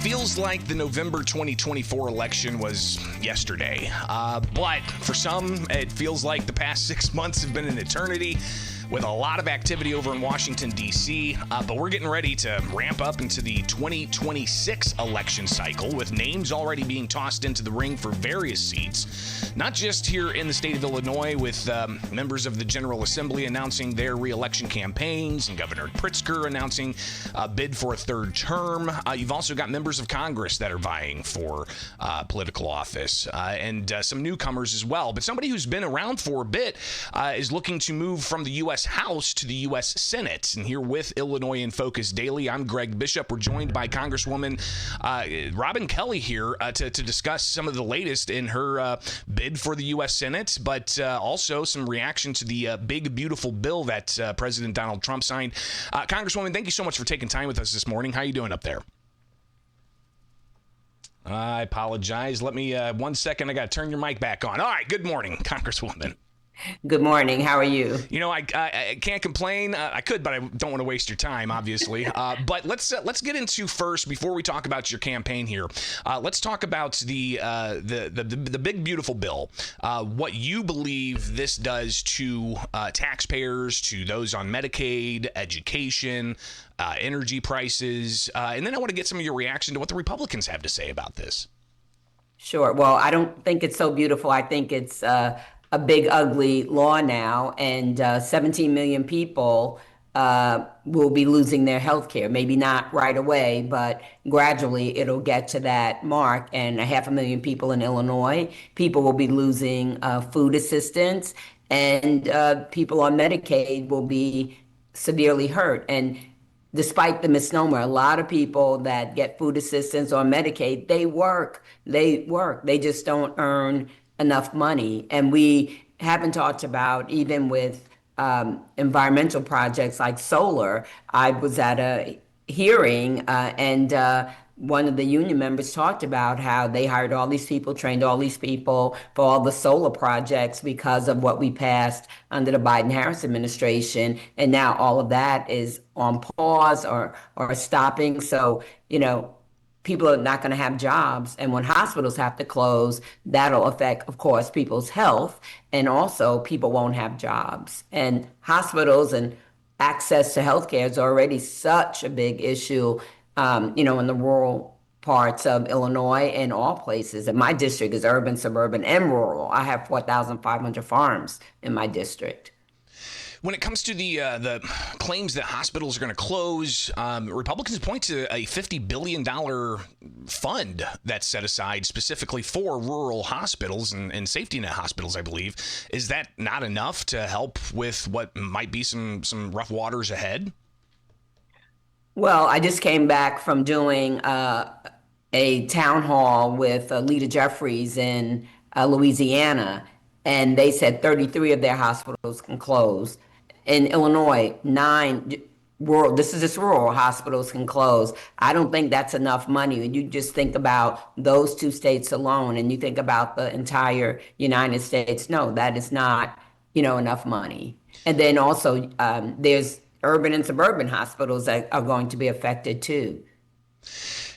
feels like the November 2024 election was yesterday, but for some, it feels like the past 6 months have been an eternity, with a lot of activity over in Washington, D.C., but we're getting ready to ramp up into the 2026 election cycle, with names already being tossed into the ring for various seats, not just here in the state of Illinois, with members of the General Assembly announcing their re-election campaigns, and Governor Pritzker announcing a bid for a third term. You've also got members of Congress that are vying for political office, and some newcomers as well. But somebody who's been around for a bit is looking to move from the U.S. House to the U.S. Senate. And here with Illinois in Focus Daily, I'm Greg Bishop. We're joined by Congresswoman Robin Kelly here to discuss some of the latest in her bid for the U.S. Senate, but also some reaction to the big, beautiful bill that President Donald Trump signed. Congresswoman, thank you so much for taking time with us this morning. How are you doing up there? I apologize. Let me 1 second. I got to turn your mic back on. All right. Good morning, Congresswoman. Good morning. How are you? You know, I can't complain. I could, but I don't want to waste your time, obviously. But let's get into first, before we talk about your campaign here. Let's talk about the big beautiful bill. What you believe this does to taxpayers, to those on Medicaid, education, energy prices, and then I want to get some of your reaction to what the Republicans have to say about this. Sure. Well, I don't think it's so beautiful. I think it's a big, ugly law now, and 17 million people will be losing their health care. Maybe not right away, but gradually it'll get to that mark. And 500,000 people in Illinois, people will be losing food assistance, and people on Medicaid will be severely hurt. And despite the misnomer, a lot of people that get food assistance on Medicaid, they work. They just don't earn enough money. And we haven't talked about, even with environmental projects like solar. I was at a hearing and one of the union members talked about how they hired all these people, trained all these people for all the solar projects because of what we passed under the Biden-Harris administration. And now all of that is on pause or stopping. So, you know, people are not going to have jobs. And when hospitals have to close, that'll affect, of course, people's health. And also people won't have jobs. And hospitals and access to healthcare is already such a big issue, in the rural parts of Illinois and all places. And my district is urban, suburban, and rural. I have 4,500 farms in my district. When it comes to the claims that hospitals are going to close, Republicans point to a $50 billion fund that's set aside specifically for rural hospitals and safety net hospitals, I believe. Is that not enough to help with what might be some rough waters ahead? Well, I just came back from doing a town hall with Lita Jeffries in Louisiana, and they said 33 of their hospitals can close. In Illinois, 9 rural hospitals can close. I don't think that's enough money. When you just think about those 2 states alone and you think about the entire United States, no, that is not, enough money. And then also there's urban and suburban hospitals that are going to be affected too.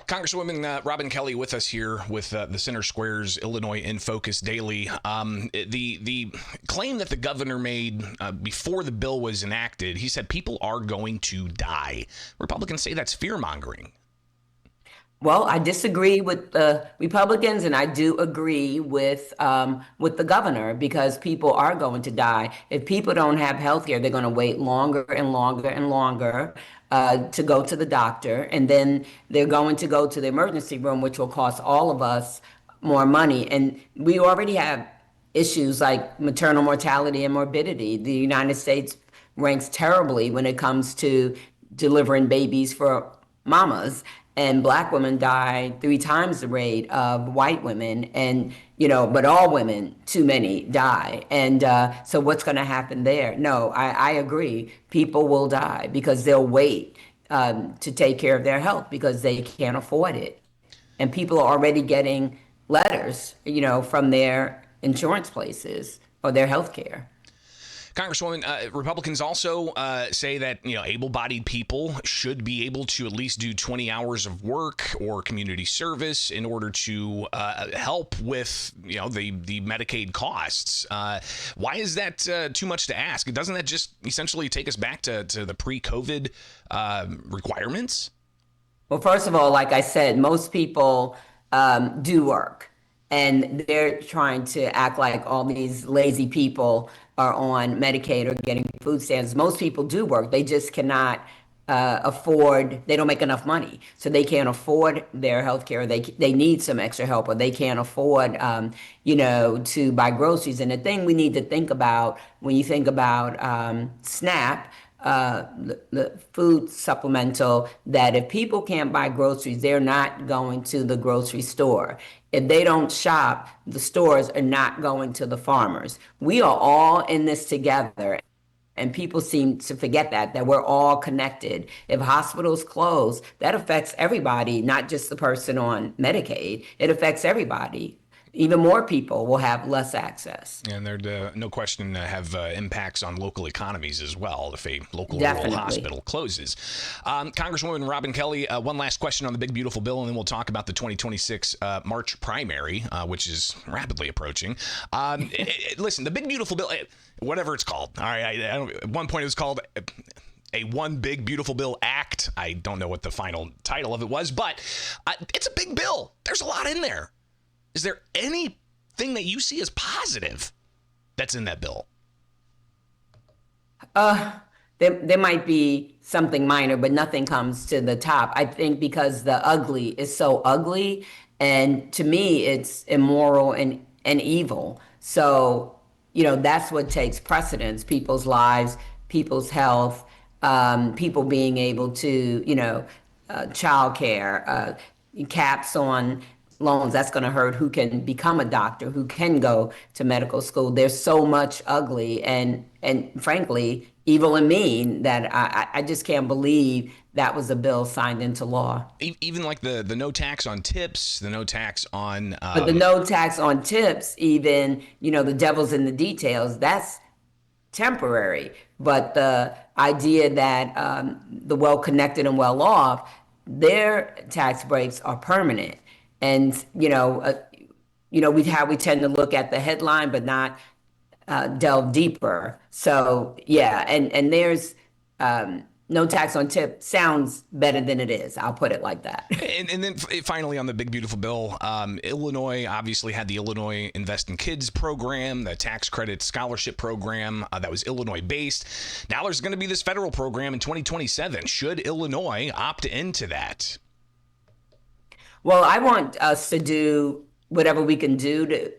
Congresswoman Robin Kelly with us here with the Center Square's Illinois in Focus Daily. The claim that the governor made before the bill was enacted, he said people are going to die. Republicans say that's fear-mongering. Well, I disagree with the Republicans, and I do agree with the governor, because people are going to die. If people don't have health care, they're going to wait longer and longer and longer to go to the doctor, and then they're going to go to the emergency room, which will cost all of us more money. And we already have issues like maternal mortality and morbidity. The United States ranks terribly when it comes to delivering babies for mamas. And Black women die 3 times the rate of white women, and but all women, too many, die. And so what's going to happen there? No, I agree. People will die because they'll wait to take care of their health because they can't afford it. And people are already getting letters, from their insurance places or their health care. Congresswoman, Republicans also say that able-bodied people should be able to at least do 20 hours of work or community service in order to help with the Medicaid costs. Why is that too much to ask? Doesn't that just essentially take us back to the pre-COVID requirements? Well, first of all, like I said, most people do work, and they're trying to act like all these lazy people are on Medicaid or getting food stamps. Most people do work. They just cannot afford, they don't make enough money. So they can't afford their health care. They need some extra help, or they can't afford, to buy groceries. And the thing we need to think about when you think about SNAP, the food supplemental, that if people can't buy groceries, they're not going to the grocery store. If they don't shop, the stores are not going to the farmers. We are all in this together. And people seem to forget that we're all connected. If hospitals close, that affects everybody, not just the person on Medicaid. It affects everybody. Even more people will have less access. And there'd no question have impacts on local economies as well if a local Definitely. rural hospital closes. Congresswoman Robin Kelly, one last question on the big beautiful bill, and then we'll talk about the 2026 March primary, which is rapidly approaching. Listen, the big beautiful bill, whatever it's called. All right, at one point it was called a One Big Beautiful Bill Act. I don't know what the final title of it was, but it's a big bill. There's a lot in there. Is there anything that you see as positive that's in that bill? There might be something minor, but nothing comes to the top. I think because the ugly is so ugly, and to me, it's immoral and evil. So, that's what takes precedence: people's lives, people's health, people being able to, childcare, caps on loans. That's going to hurt who can become a doctor, who can go to medical school. There's so much ugly and frankly evil and mean that I just can't believe that was a bill signed into law. Even like the no tax on tips, the no tax on but the no tax on tips, even the devil's in the details. That's temporary. But the idea that the well-connected and well-off, their tax breaks are permanent. And, we tend to look at the headline, but not delve deeper. So, yeah, and there's no tax on tip sounds better than it is. I'll put it like that. And then finally on the big beautiful bill, Illinois obviously had the Illinois Invest in Kids program, the tax credit scholarship program that was Illinois based. Now there's going to be this federal program in 2027. Should Illinois opt into that? Well, I want us to do whatever we can do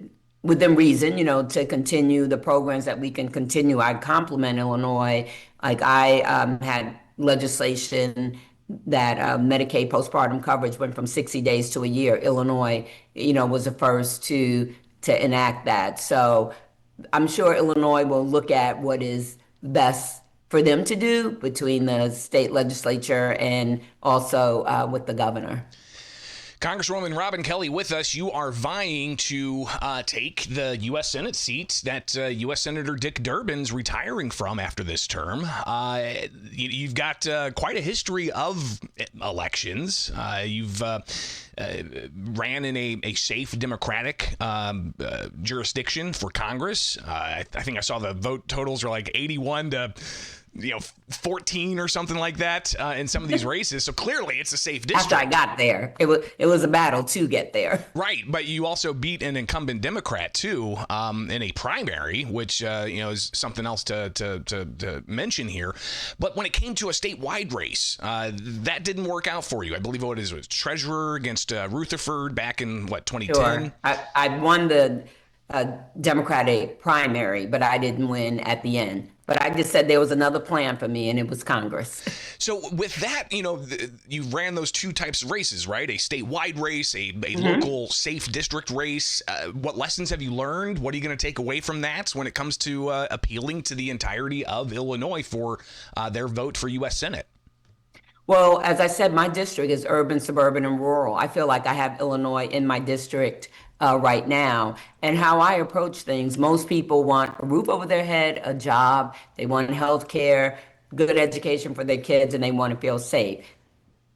within reason, to continue the programs that we can continue. I compliment Illinois. Like I had legislation that Medicaid postpartum coverage went from 60 days to a year. Illinois, was the first to enact that. So I'm sure Illinois will look at what is best for them to do between the state legislature and also with the governor. Congresswoman Robin Kelly with us. You are vying to take the U.S. Senate seat that U.S. Senator Dick Durbin's retiring from after this term. You've got quite a history of elections. You've ran in a safe Democratic jurisdiction for Congress. I think I saw the vote totals are like 81 to 14 or something like that in some of these races. So clearly it's a safe district. After I got there, it was a battle to get there. Right. But you also beat an incumbent Democrat too in a primary, which is something else to mention here. But when it came to a statewide race, that didn't work out for you. I believe what it was Treasurer against Rutherford back in 2010. Sure. I won the Democratic primary, but I didn't win at the end. But I just said there was another plan for me, and it was Congress. So with that, you ran those two types of races, right? A statewide race, a local safe district race. What lessons have you learned? What are you going to take away from that when it comes to appealing to the entirety of Illinois for their vote for U.S. Senate? Well, as I said, my district is urban, suburban, and rural. I feel like I have Illinois in my district right now. And how I approach things, most people want a roof over their head, a job, they want health care, good education for their kids, and they want to feel safe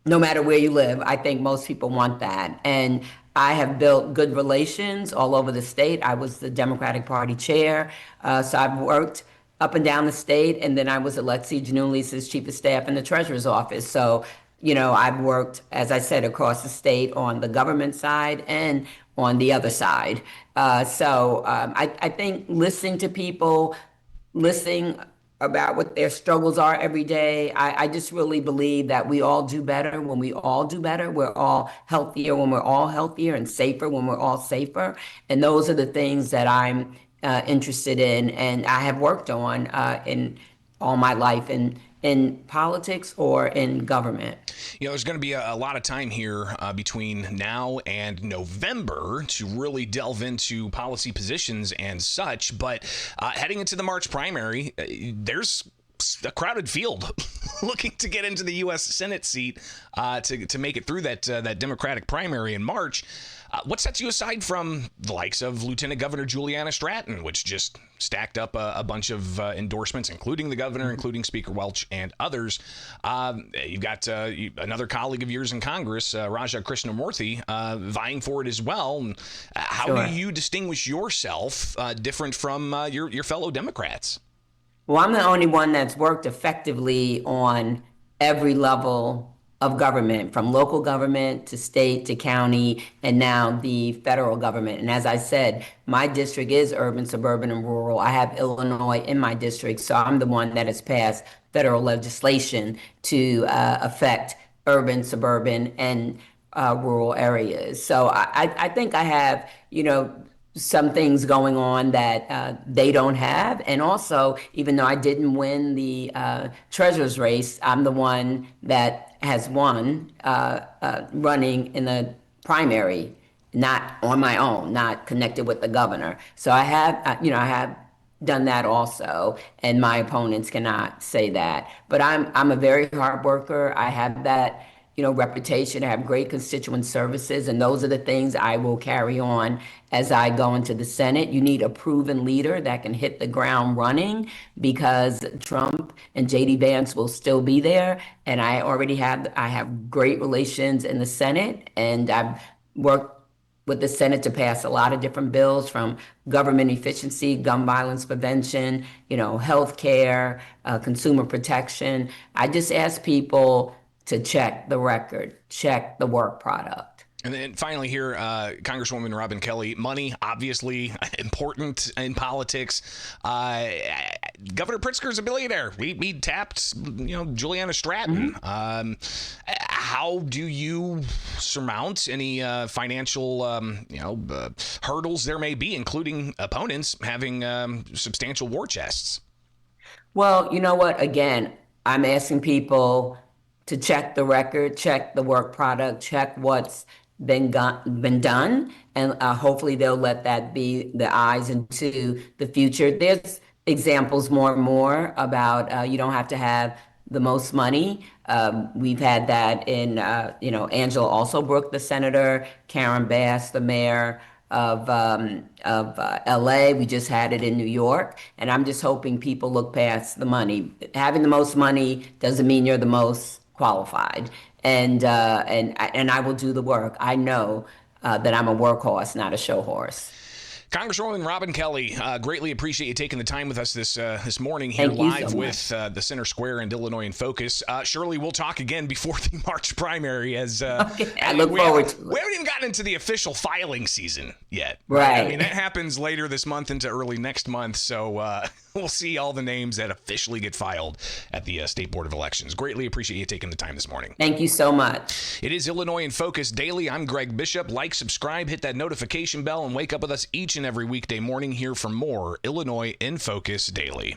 no matter where you live. I think most people want that. And I have built good relations all over the state. I was the Democratic Party chair, so I've worked up and down the state, and then I was Alexi Janulis's chief of staff in the treasurer's office. So, I've worked, as I said, across the state on the government side and on the other side. I think listening to people, listening about what their struggles are every day. I just really believe that we all do better when we all do better. We're all healthier when we're all healthier, and safer when we're all safer. And those are the things that I'm interested in, and I have worked on in all my life in politics or in government. There's going to be a lot of time here between now and November to really delve into policy positions and such. But heading into the March primary, there's a crowded field looking to get into the U.S. Senate seat to make it through that Democratic primary in March. What sets you aside from the likes of Lieutenant Governor Juliana Stratton, which just stacked up a bunch of endorsements, including the governor, including Speaker Welch and others? You've got another colleague of yours in Congress, Raja Krishnamurthy, vying for it as well. How Sure. do you distinguish yourself different from your fellow Democrats? Well, I'm the only one that's worked effectively on every level of government, from local government to state to county, and now the federal government. And as I said, my district is urban, suburban, and rural. I have Illinois in my district, so I'm the one that has passed federal legislation to affect urban, suburban, and rural areas. So I think I have, some things going on that they don't have. And also, even though I didn't win the treasurer's race, I'm the one that has won running in the primary, not on my own, not connected with the governor. So I have, I have done that also, and my opponents cannot say that. But I'm a very hard worker. I have that reputation. I have great constituent services, and those are the things I will carry on as I go into the Senate. You need a proven leader that can hit the ground running, because Trump and J.D. Vance will still be there, and I have great relations in the Senate, and I've worked with the Senate to pass a lot of different bills, from government efficiency, gun violence prevention, health care, consumer protection. I just ask people to check the record, check the work product. And then finally here, Congresswoman Robin Kelly, money, obviously important in politics. Governor Pritzker's a billionaire. We tapped, Juliana Stratton. How do you surmount any financial, hurdles there may be, including opponents having substantial war chests? Well, you know what? Again, I'm asking people to check the record, check the work product, check what's been done, and hopefully they'll let that be the eyes into the future. There's examples more and more about you don't have to have the most money. We've had that in, Angela Alsobrook, the senator, Karen Bass, the mayor of LA. We just had it in New York, and I'm just hoping people look past the money. Having the most money doesn't mean you're the most qualified, and I will do the work. I know that I'm a workhorse, not a show horse. Congresswoman Robin Kelly, greatly appreciate you taking the time with us this morning here Thank you live so with the Center Square and Illinois in Focus. Surely we'll talk again before the March primary. Okay, I look forward to it. We haven't even gotten into the official filing season yet. Right. I mean, that happens later this month into early next month. So we'll see all the names that officially get filed at the State Board of Elections. Greatly appreciate you taking the time this morning. Thank you so much. It is Illinois in Focus Daily. I'm Greg Bishop. Like, subscribe, hit that notification bell, and wake up with us each and every weekday morning here for more Illinois in Focus Daily.